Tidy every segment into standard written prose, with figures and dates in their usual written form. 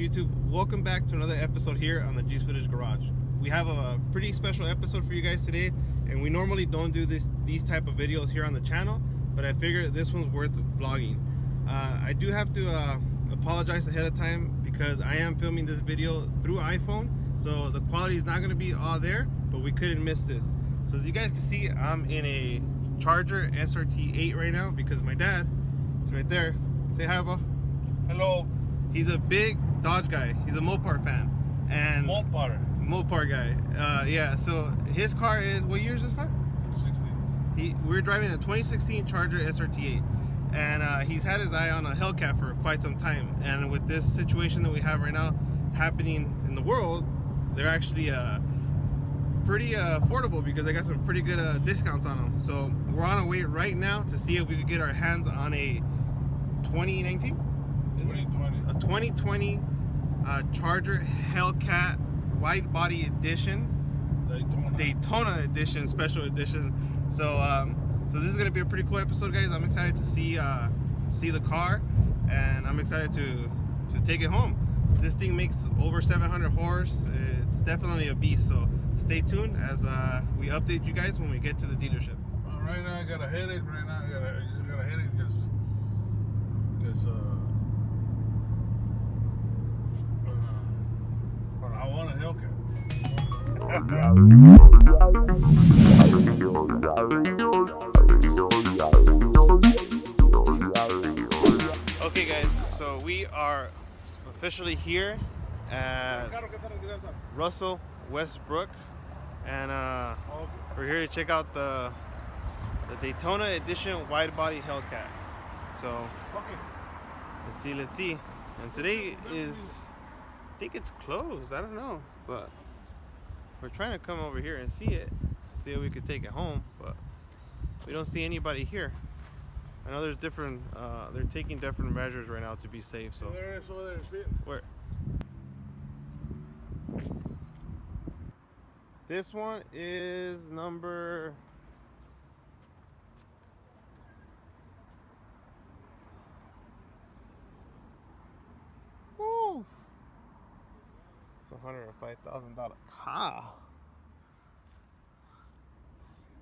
YouTube? Welcome back to another episode here on the G's Footage Garage. We have a pretty special episode for you guys today, and we normally don't do these type of videos here on the channel, but I figured this one's worth vlogging. I do have to apologize ahead of time because I am filming this video through iPhone, so the quality is not going to be all there, but we couldn't miss this. So as you guys can see, I'm in a Charger SRT8 right now because my dad is right there. Say hi, Bo. Hello. He's a big Dodge guy. He's a Mopar fan. And Mopar guy. Yeah, so his car is, what year is this car? 16. We're driving a 2016 Charger SRT8. And he's had his eye on a Hellcat for quite some time. And with this situation that we have right now happening in the world, they're actually pretty affordable because I got some pretty good discounts on them. So we're on our way right now to see if we could get our hands on a 2019? 2020 Charger Hellcat Widebody Edition, Daytona Edition, Special Edition. So so this is gonna be a pretty cool episode, guys. I'm excited to see the car, and I'm excited to take it home. This thing makes over 700 horse. It's definitely a beast. So stay tuned as we update you guys when we get to the dealership. Right now I got a headache. Right now I just got a headache because I want a Hellcat. Okay, guys, so we are officially here at Russell Westbrook, and we're here to check out the Daytona Edition Widebody Hellcat. So let's see. And today is, I think it's closed. I don't know, but we're trying to come over here and see if we could take it home, but we don't see anybody here. I know there's different, they're taking different measures right now to be safe. So There it is over there. See it? where? This one is number. Woo! It's $105,000 car.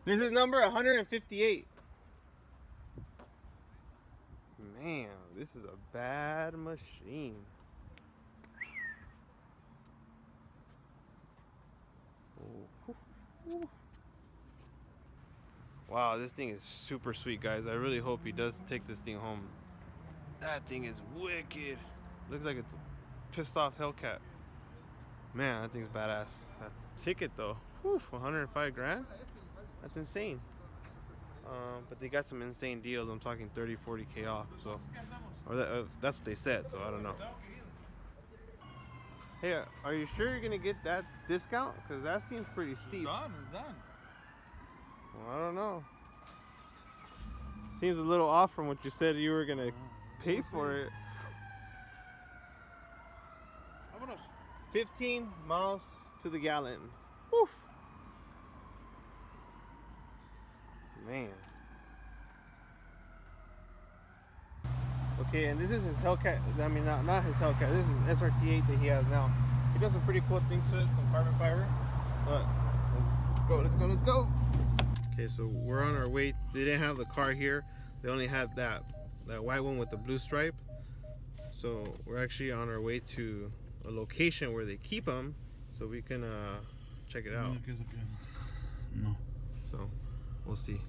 This is number 158. Man, this is a bad machine. Ooh. Wow, this thing is super sweet, guys. I really hope he does take this thing home. That thing is wicked. Looks like it's a pissed off Hellcat. Man, that thing's badass. That ticket though, whew, 105 grand? That's insane. But they got some insane deals. I'm talking 30, 40K off. So, or that's what they said. So I don't know. Hey, are you sure you're gonna get that discount? Because that seems pretty steep. It's done. Well, I don't know. Seems a little off from what you said you were gonna pay for it. 15 miles to the gallon. Woo. Man. Okay, and this is his Hellcat. I mean, not his Hellcat. This is SRT8 that he has now. He does some pretty cool things to it, some carbon fiber. But let's go. Okay, so we're on our way. They didn't have the car here. They only had that white one with the blue stripe. So we're actually on our way to a location where they keep them, so we can check it out. No. So we'll see.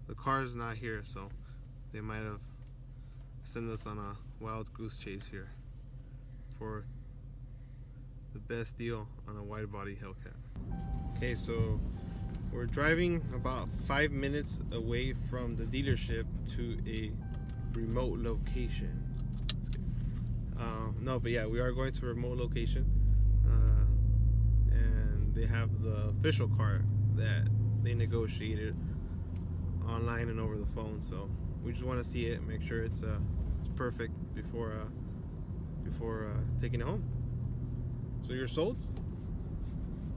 The car's not here, so they might have sent us on a wild goose chase here for the best deal on a wide body Hellcat. Okay, so we're driving about 5 minutes away from the dealership to a remote location. No, but yeah, we are going to a remote location, and they have the official car that they negotiated online and over the phone. So we just want to see it, make sure it's perfect before taking it home. So you're sold?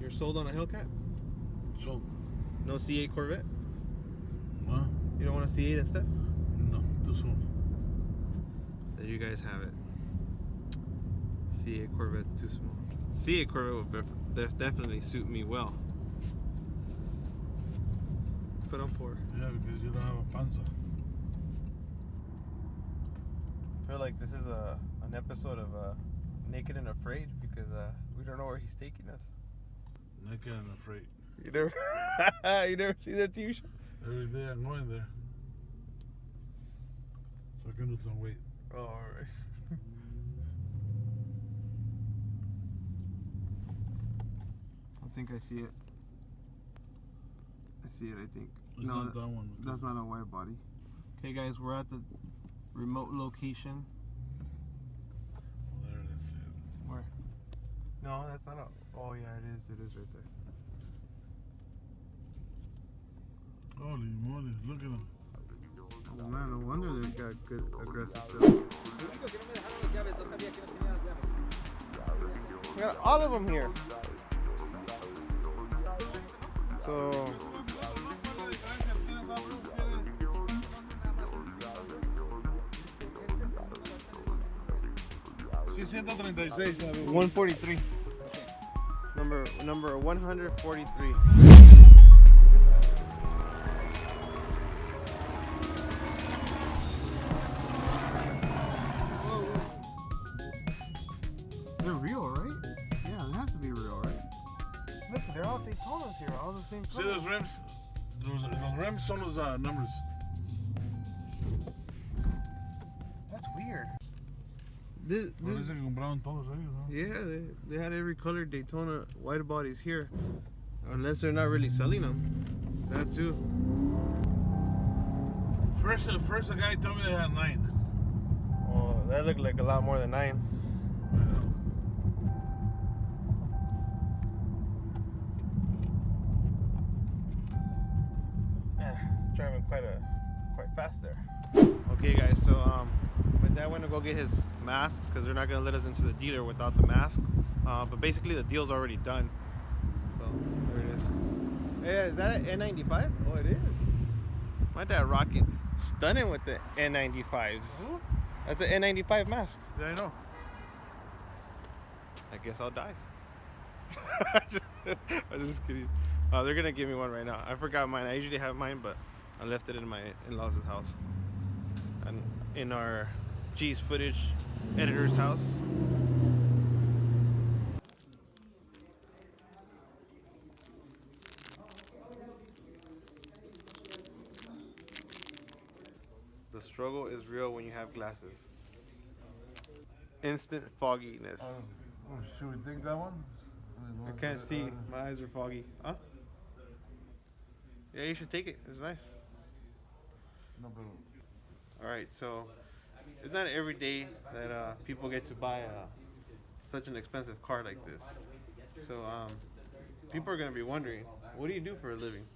You're sold on a Hellcat? Sold. No C8 Corvette? What? You don't want a C8 instead? No, too soon. There you guys have it. C8 Corvette's too small. C8 Corvette would definitely suit me well. But I'm poor. Yeah, because you don't have a panza. I feel like this is an episode of Naked and Afraid because we don't know where he's taking us. Naked and Afraid. You never, you never see that TV show? Every day I'm going there. So I can lose some weight. Oh, alright. I think I see it. I see it, I think. It's No, not that one. that's not a Widebody. Okay guys, we're at the remote location. There it is. Yeah. Where? No, that's not a... Oh yeah, it is right there. Holy moly, look at them. Oh man, no wonder they've got good aggressive sales. We got all of them here. So... Sí, 136. 143. Number 143. They're real, right? Yeah, they have to be real, right? Look, they're all Daytonas here, all the same See color. those rims? Those rims son los numbers. That's weird. Parece que compraron todos ellos, ¿no? Yeah, they had every color Daytona wide bodies here. Unless they're not really selling them. That too. First the guy told me they had 9. Oh, that looked like a lot more than 9. Yeah, driving quite fast there. Okay guys, so my dad went to go get his mask because they're not gonna let us into the dealer without the mask. But basically the deal's already done. So there it is. Yeah, is that an N95? Oh, it is. My dad rocking, stunning with the N95s. That's an N95 mask. Yeah, I know. I guess I'll die. I'm just kidding. They're gonna give me one right now. I forgot mine. I usually have mine, but I left it in my in-laws' house. And in our G's footage editor's house. The struggle is real when you have glasses. Instant fogginess. Should we take that one? I can't see. My eyes are foggy. Huh? Yeah, you should take it. It's nice. No problem. Alright, so it's not every day that people get to buy such an expensive car like this. So people are going to be wondering, what do you do for a living?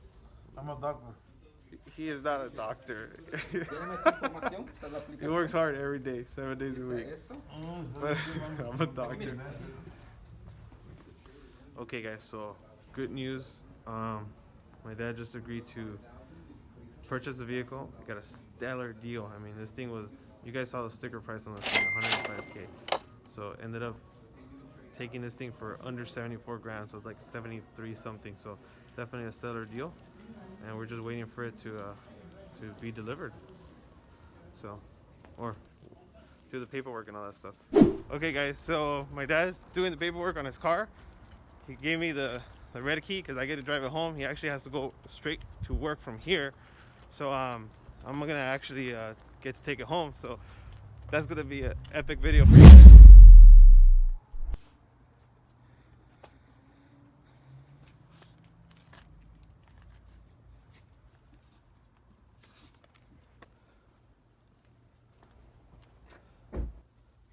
I'm a doctor. He is not a doctor. He works hard every day, 7 days a week. But I'm a doctor. Okay guys, so good news. My dad just agreed to purchase the vehicle. I got a stellar deal. I mean, this thing was, you guys saw the sticker price on this thing, 105K. So ended up taking this thing for under 74 grand, so it's like 73 something. So definitely a stellar deal. And we're just waiting for it to be delivered. So, or do the paperwork and all that stuff. Okay guys, so my dad's doing the paperwork on his car. He gave me the red key because I get to drive it home. He actually has to go straight to work from here. So I'm gonna actually get to take it home. So that's gonna be an epic video for you guys.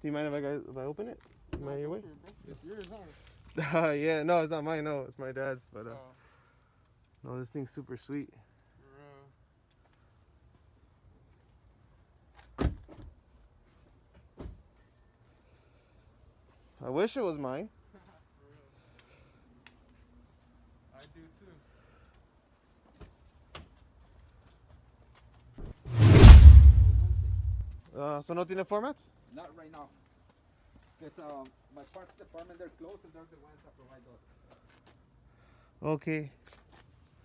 Do you mind if I open it? Do you mind your way? It's yours, huh? Yeah, no, it's not mine. No, it's my dad's. But no, this thing's super sweet. I wish it was mine. I do too. So no tiene formats? Not right now. Because my parts department, they're closed and they're the ones that provide those. Okay.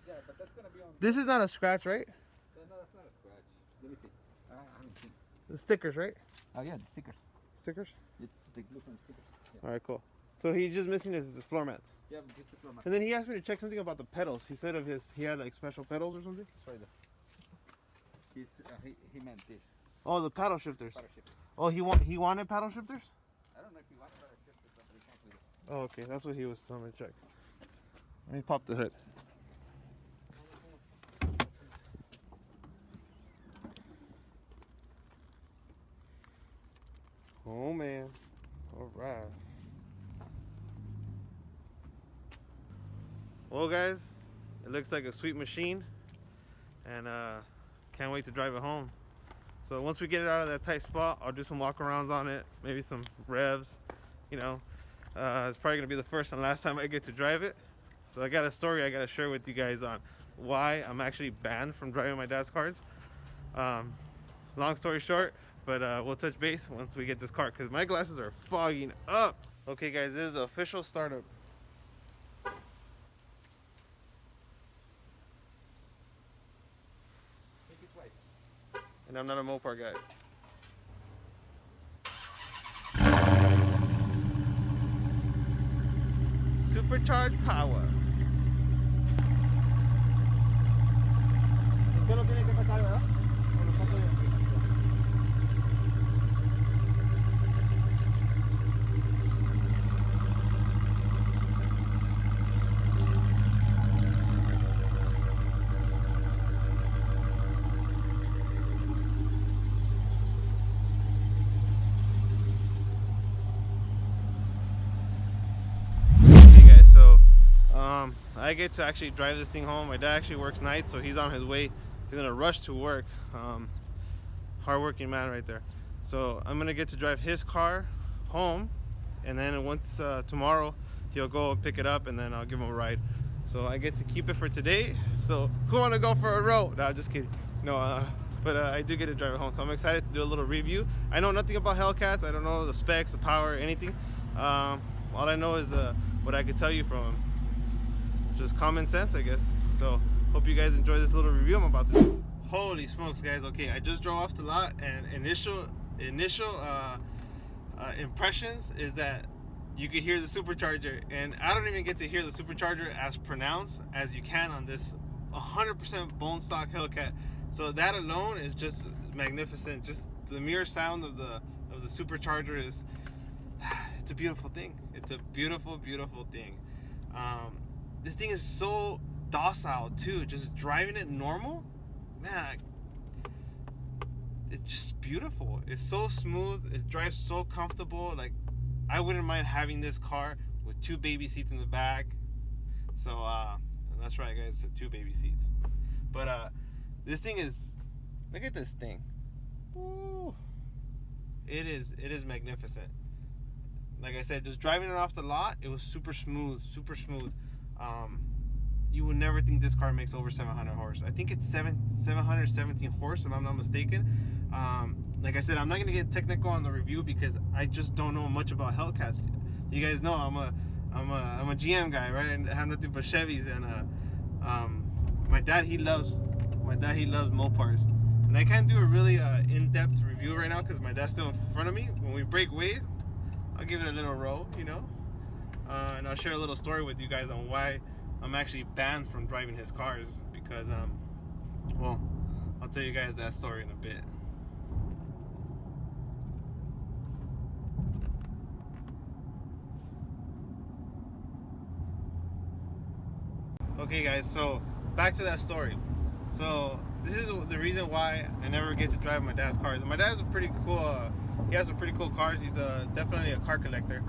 Yeah, but that's gonna be on. This is not a scratch, right? No, that's not a scratch. Let me see. I haven't seen. The stickers, right? Oh yeah, the stickers. Stickers? It's the glue from the stickers. Yeah. All right, cool. So he's just missing his floor mats. Yeah, but just the floor mat. And then he asked me to check something about the pedals. He said he had like special pedals or something. It's right there. He meant this. Oh, the paddle shifters. Paddle shifter. Oh, he wanted paddle shifters? I don't know if he wants paddle shifters, but he comes with it. Oh, okay. That's what he was telling me to check. Let me pop the hood. Oh man. All right. Well guys, it looks like a sweet machine and can't wait to drive it home. So once we get it out of that tight spot, I'll do some walk-arounds on it, maybe some revs, you know. It's probably gonna be the first and last time I get to drive it. So I got a story I gotta share with you guys on why I'm actually banned from driving my dad's cars. Long story short, but we'll touch base once we get this car because my glasses are fogging up. Okay guys, this is the official startup. Make it twice. And I'm not a Mopar guy. Supercharged power. Usted lo tiene que sacar, ¿verdad? ¿O lo saco yo? I get to actually drive this thing home. My dad actually works nights, so he's on his way. He's gonna rush to work. Hardworking man right there. So I'm gonna get to drive his car home, and then once tomorrow he'll go pick it up, and then I'll give him a ride. So I get to keep it for today. So who wanna go for a row? No, just kidding. No, but I do get to drive it home. So I'm excited to do a little review. I know nothing about Hellcats. I don't know the specs, the power, anything. All I know is what I could tell you from him. Just common sense, I guess. So hope you guys enjoy this little review I'm about to do. Holy smokes, guys. Okay, I just drove off the lot, and initial impressions is that you could hear the supercharger, and I don't even get to hear the supercharger as pronounced as you can on this 100% bone stock Hellcat. So that alone is just magnificent. Just the mere sound of the supercharger is it's a beautiful thing. It's a beautiful, beautiful thing. This thing is so docile too. Just driving it normal, man, it's just beautiful. It's so smooth. It drives so comfortable. Like, I wouldn't mind having this car with 2 baby seats in the back. So that's right, guys, 2 baby seats. But this thing is, look at this thing. Woo. It is magnificent. Like I said, just driving it off the lot, it was super smooth, super smooth. You would never think this car makes over 700 horse. I think it's 717 horse, if I'm not mistaken. Like I said, I'm not gonna get technical on the review because I just don't know much about Hellcats. You guys know I'm a GM guy, right? And I have nothing but Chevys. And my dad he loves Mopars. And I can't do a really in-depth review right now because my dad's still in front of me. When we break ways, I'll give it a little roll, you know. And I'll share a little story with you guys on why I'm actually banned from driving his cars, because well, I'll tell you guys that story in a bit. Okay guys, so back to that story. So this is the reason why I never get to drive my dad's cars. My dad's a pretty cool, he has some pretty cool cars. He's definitely a car collector.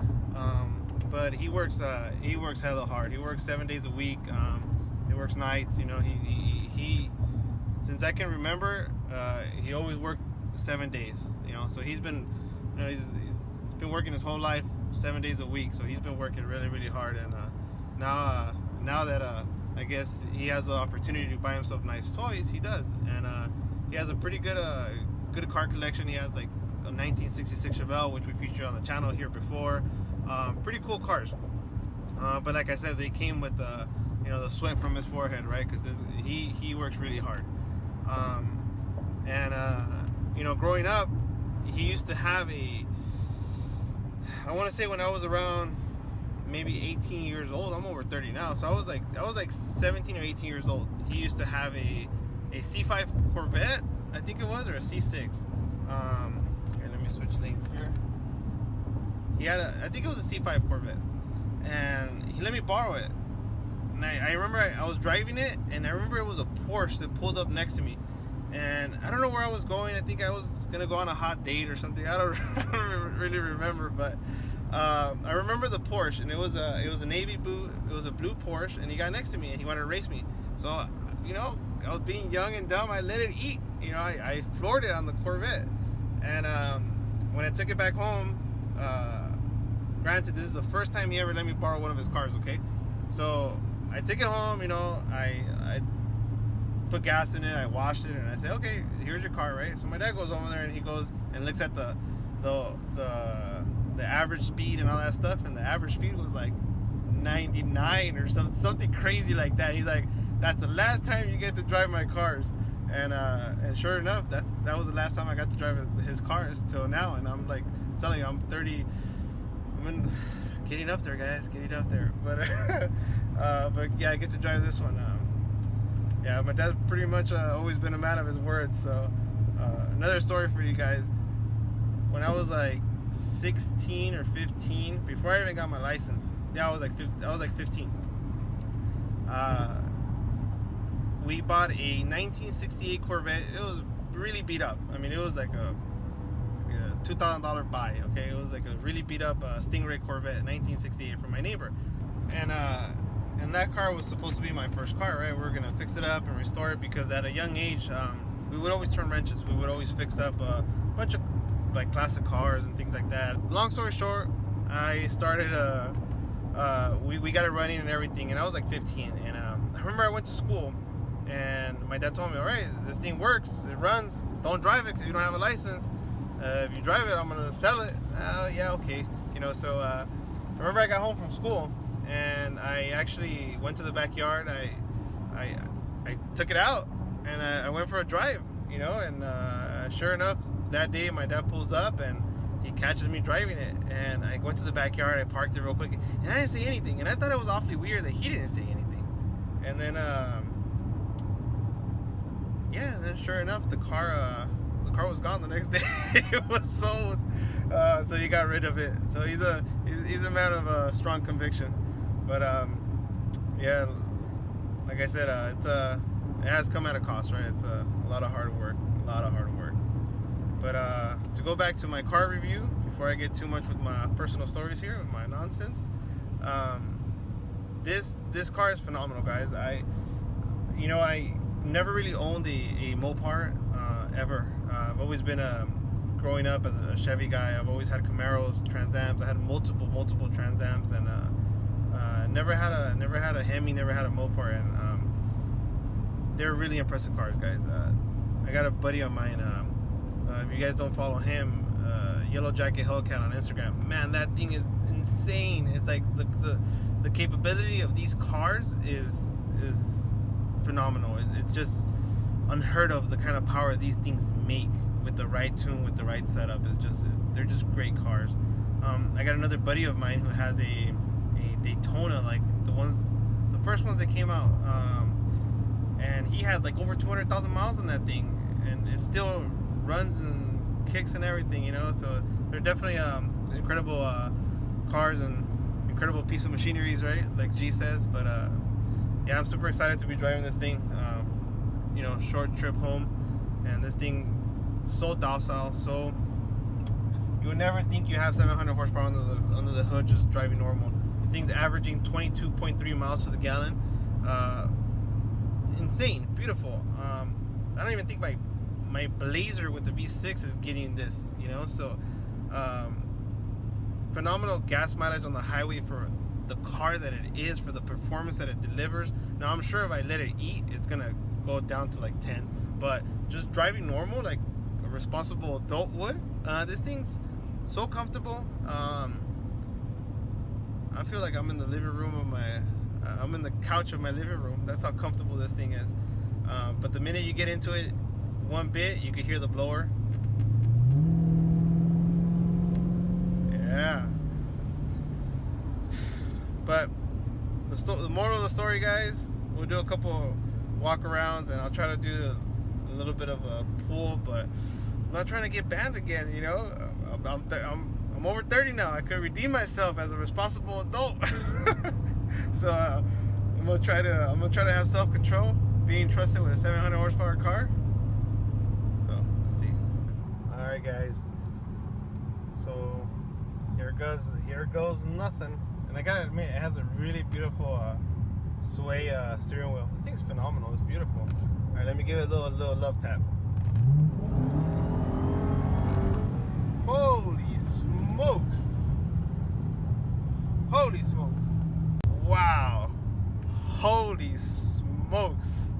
But he works hella hard. He works 7 days a week. He works nights. You know, he since I can remember, he always worked 7 days. You know, so he's been, you know, he's been working his whole life 7 days a week. So he's been working really, really hard. And now that I guess he has the opportunity to buy himself nice toys, he does. And he has a pretty good car collection. He has like a 1966 Chevelle, which we featured on the channel here before. Pretty cool cars. But like I said, they came with the, the sweat from his forehead, right? Because he works really hard. Growing up, he used to have I want to say when I was around maybe 18 years old. I'm over 30 now, so I was like 17 or 18 years old. He used to have a C5 Corvette, I think it was, or a C6. Here, let me switch lanes here. He had I think it was a C5 Corvette, and he let me borrow it. And I remember I was driving it, and I remember it was a Porsche that pulled up next to me. And I don't know where I was going. I think I was gonna go on a hot date or something. I don't really remember, but I remember the Porsche, and it was a navy blue. It was a blue Porsche, and he got next to me, and he wanted to race me. So I was being young and dumb. I let it eat. I floored it on the Corvette, and when I took it back home, granted, this is the first time he ever let me borrow one of his cars. Okay, so I took it home. I put gas in it, I washed it, and I said, okay, here's your car, right? So my dad goes over there, and he goes and looks at the average speed and all that stuff, and the average speed was like 99 or something crazy like that. He's like, that's the last time you get to drive my cars. And sure enough, that was the last time I got to drive his cars till now. And I'm like telling you, I'm 30. Getting up there, guys, getting up there. But yeah, I get to drive this one. Yeah, my dad's pretty much always been a man of his words. So another story for you guys. When I was like 16 or 15, before I even got my license, yeah, I was like 15. We bought a 1968 Corvette. It was really beat up. I mean, it was like a $2,000 buy. Okay, it was like a really beat up Stingray Corvette 1968 from my neighbor, and that car was supposed to be my first car, right? We were gonna fix it up and restore it because at a young age, we would always turn wrenches. We would always fix up a bunch of like classic cars and things like that. Long story short, I started we got it running and everything, and I was like 15. And I remember I went to school, and my dad told me, all right, this thing works, it runs, don't drive it because you don't have a license. If you drive it, I'm gonna sell it. Yeah, okay. So I remember I got home from school, and I actually went to the backyard. I took it out, and I went for a drive, and sure enough, that day my dad pulls up, and he catches me driving it, and I went to the backyard, I parked it real quick, and I didn't say anything, and I thought it was awfully weird that he didn't say anything. And then then sure enough, the car was gone the next day. It was sold, so he got rid of it. So he's a man of strong conviction. But yeah, like I said, it has come at a cost, right? It's a lot of hard work, But to go back to my car review, before I get too much with my personal stories here, with my nonsense, this car is phenomenal, guys. I never really owned a Mopar ever. I've always been growing up as a Chevy guy. I've always had Camaros, Trans Ams. I had multiple Trans Ams, and never had a Hemi, never had a Mopar, and they're really impressive cars, guys. I got a buddy of mine. If you guys don't follow him, Yellow Jacket Hellcat on Instagram, man, that thing is insane. It's like the capability of these cars is phenomenal. It's just unheard of, the kind of power these things make with the right tune, with the right setup. They're just great cars. I got another buddy of mine who has a Daytona, like the first ones that came out, and he has like over 200,000 miles on that thing, and it still runs and kicks and everything, so they're definitely incredible cars and incredible piece of machineries, right, like G says. But yeah, I'm super excited to be driving this thing. Short trip home, and this thing so docile, so you would never think you have 700 horsepower under the hood just driving normal. This thing's averaging 22.3 miles to the gallon. Insane, beautiful. I don't even think my Blazer with the V6 is getting this, so phenomenal gas mileage on the highway for the car that it is, for the performance that it delivers. Now I'm sure if I let it eat, it's gonna go down to like 10, but just driving normal like a responsible adult would, this thing's so comfortable. I feel like I'm in the living room of my, I'm in the couch of my living room. That's how comfortable this thing is. But the minute you get into it, one bit, you can hear the blower. Yeah. But the moral of the story, guys, we'll do a couple walk arounds and I'll try to do a little bit of a pool, but I'm not trying to get banned again, you know. I'm over 30 now. I could redeem myself as a responsible adult. So I'm gonna try to have self-control, being trusted with a 700 horsepower car. So let's see. All right, guys. So here goes nothing. And I gotta admit, it has a really beautiful sway steering wheel. This thing's phenomenal. It's beautiful. All right, let me give it a little love tap. Holy smokes! Holy smokes! Wow! Holy smokes!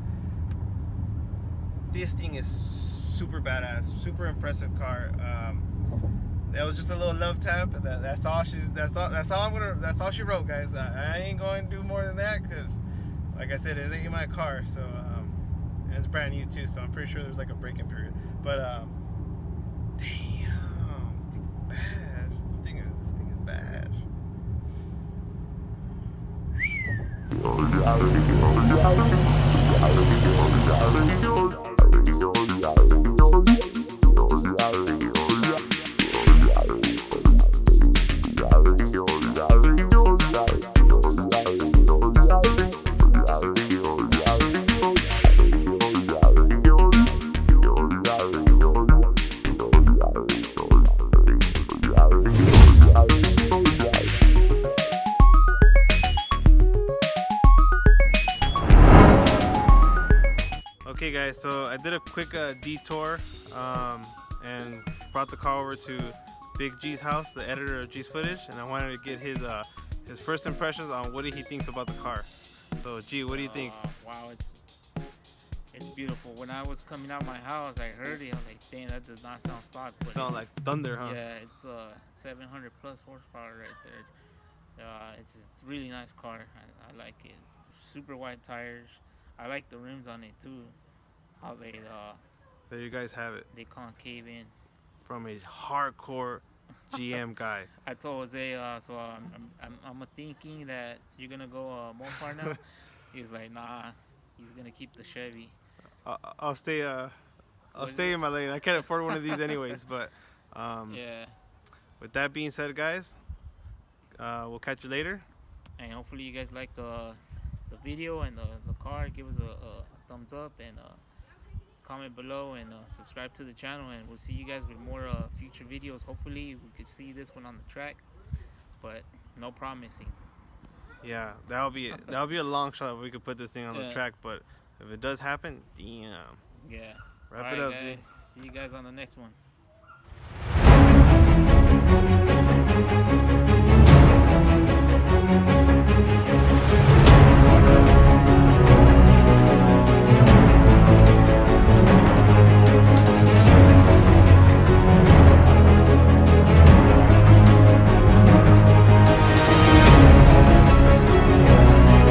This thing is super badass, super impressive car. That was just a little love tap. That's all she wrote, guys. I ain't going to do more than that because, like I said, it ain't my car. So and it's brand new too. So I'm pretty sure there's like a break-in period. But damn, this thing is bad. This thing is bad. Okay guys, so I did a quick detour and brought the car over to Big G's house, the editor of G's Footage, and I wanted to get his first impressions on what he thinks about the car. So G, what do you think? Wow, it's beautiful. When I was coming out my house, I heard it. I was like, dang, that does not sound stock. But Sound like thunder, huh? yeah, it's 700 plus horsepower right there. It's a really nice car. I like it. It's super wide tires. I like the rims on it too. How they There you guys have it. They concave in. From a hardcore GM guy. I told Jose, so I'm thinking that you're gonna go Mopar now. He's like, nah, he's gonna keep the Chevy. I'll stay in my lane. I can't afford one of these anyways. But yeah. With that being said, guys, we'll catch you later. And hopefully you guys like the video and the car. Give us a thumbs up and comment below and subscribe to the channel, and we'll see you guys with more future videos. Hopefully we could see this one on the track, but no promising. Yeah, that'll be a long shot if we could put this thing on the track, but if it does happen, damn. Yeah. Wrap it up, guys. G. See you guys on the next one.